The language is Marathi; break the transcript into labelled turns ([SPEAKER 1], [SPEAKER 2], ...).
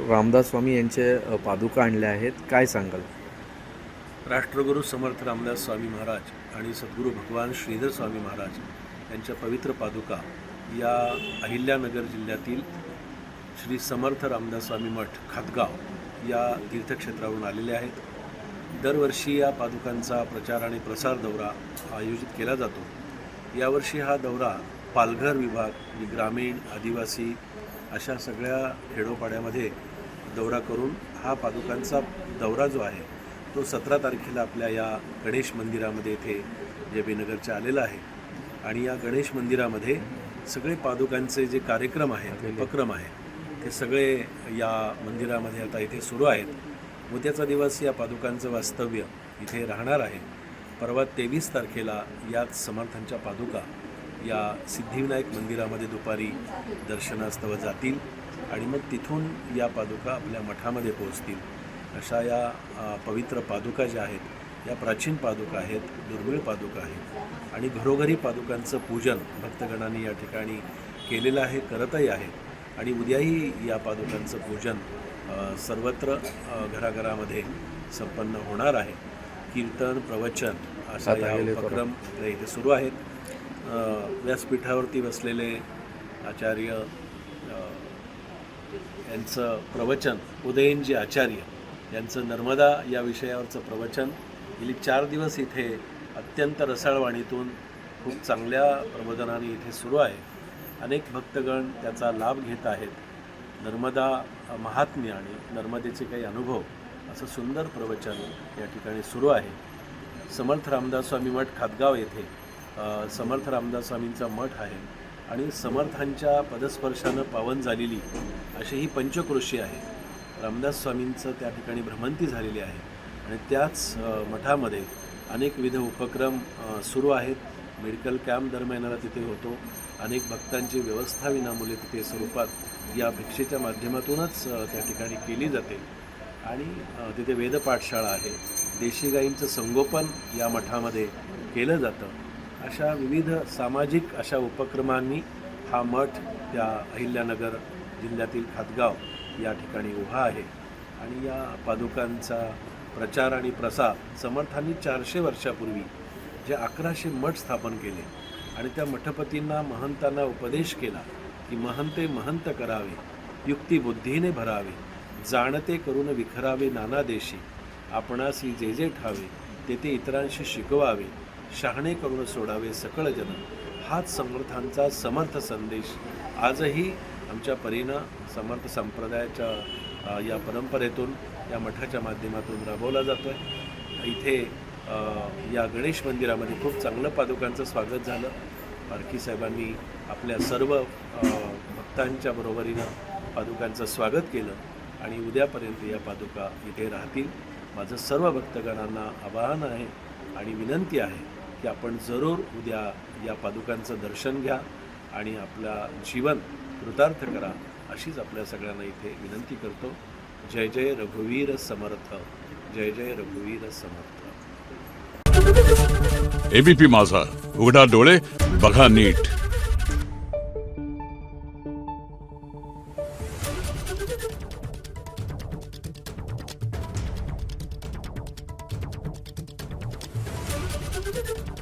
[SPEAKER 1] रामदास स्वामी यांचे पादुका आणल्या आहेत, काय सांगाल?
[SPEAKER 2] राष्ट्रगुरू समर्थ रामदास स्वामी महाराज आणि सद्गुरू भगवान श्रीधर स्वामी महाराज यांच्या पवित्र पादुका या अहिल्यानगर जिल्ह्यातील श्री समर्थ रामदास स्वामी मठ खातगाव या तीर्थक्षेत्रावरून आलेले आहेत. दरवर्षी या पादुकांचा प्रचार आणि प्रसार दौरा आयोजित केला जातो. यावर्षी हा दौरा पालघर विभाग, ग्रामीण, आदिवासी अशा सगळ्या खेडोपाड्यामध्ये दौरा करून हा पादुकांचा दौरा जो आहे तो 17 तारखेला आपल्या या गणेश मंदिरामध्ये इथे जयनगरच्या आलेला आहे. आणि या गणेश मंदिरामध्ये सगळे पादुकांचे जे कार्यक्रम आहेत, उपक्रम आहेत, ते सगळे या मंदिरामध्ये आता इथे सुरू आहेत. उद्याचा दिवस या पादुकांचं वास्तव्य इथे राहणार आहे. परवा 23 तारखेला याच समर्थांच्या पादुका या सिद्धिविनायक मंदिरामध्ये दुपारी दर्शनास्तव जातील आणि मग तिथून या पादुका आपल्या मठामध्ये पोहोचतील. अशा या पवित्र पादुका ज्या आहेत या प्राचीन पादुका आहेत, दुर्मिळ पादुका आहेत आणि घरोघरी पादुकांचं पूजन भक्तगणांनी या ठिकाणी केलेलं आहे, करतही आहे. आणि उद्याही या पादुकांचं पूजन सर्वत्र घराघरामध्ये संपन्न होणार आहे. कीर्तन, प्रवचन असा या उपक्रम इथे सुरू आहेत. व्यासपीठावरती बसलेले आचार्य यांचं प्रवचन, उदयनजी आचार्य यांचं नर्मदा या विषयावरचं प्रवचन गेली 4 दिवस इथे अत्यंत रसाळवाणीतून खूप चांगल्या प्रबोधनाने इथे सुरू आहे. अनेक भक्तगण त्याचा लाभ घेत आहेत. नर्मदा महात्म्य आणि नर्मदेचे काही अनुभव असं सुंदर प्रवचन या ठिकाणी सुरू आहे. समर्थ रामदास स्वामी मठ खातगाव येथे समर्थ रामदास स्वामींचा मठ आहे आणि समर्थांच्या पदस्पर्शानं पावन झालेली अशी ही पंचक्रोशी आहे. रामदास स्वामींचं त्या ठिकाणी भ्रमंती झालेली आहे आणि त्याच मठामध्ये अनेकविध उपक्रम सुरू आहेत. मेडिकल कॅम्प दरम्यानाला तिथे होतो. अनेक भक्तांची व्यवस्था विनामूल्य तिथे स्वरूपात या भिक्षेच्या माध्यमातूनच त्या ठिकाणी केली जाते. आणि तिथे वेदपाठशाळा आहे. देशी गाईंचं संगोपन या मठामध्ये केलं जातं. अशा विविध सामाजिक अशा उपक्रमांनी हा मठ त्या अहिल्यानगर जिल्ह्यातील खातगाव या ठिकाणी उभा आहे. आणि या पादुकांचा प्रचार आणि प्रसार समर्थांनी 400 वर्षापूर्वी जे 1100 मठ स्थापन केले आणि त्या मठपतींना, महंतांना उपदेश केला की महंते महंत करावे, युक्तिबुद्धीने भरावे, जाणते करून विखरावे नाना देशी, आपणासी जे जे ठावे ते ते इतरांशी शिकवावे, शहाणे करून सोडावे सकळ जन. हाच समर्थांचा समर्थ संदेश आजही आमच्या परीनं समर्थ संप्रदायाच्या या परंपरेतून, या मठाच्या माध्यमातून राबवला जातो आहे. इथे या गणेश मंदिरामध्ये खूप चांगलं पादुकांचं स्वागत झालं. पारखी साहेबांनी आपल्या सर्व भक्तांच्या बरोबरीनं पादुकांचं स्वागत केलं आणि उद्यापर्यंत या पादुका इथे राहतील. माझं सर्व भक्तगणांना आवाहन आहे आणि विनंती आहे की आपण जरूर उद्या या पादुकांचं दर्शन घ्या आणि आपला जीवन कृतार्थ करा, अशीच आपल्या सगळ्यांना इथे विनंती करतो. जय जय रघुवीर समर्थ, जय जय रघुवीर समर्थ.
[SPEAKER 3] एबीपी माझा, उघडा डोळे बघा नीट.
[SPEAKER 4] Thank you.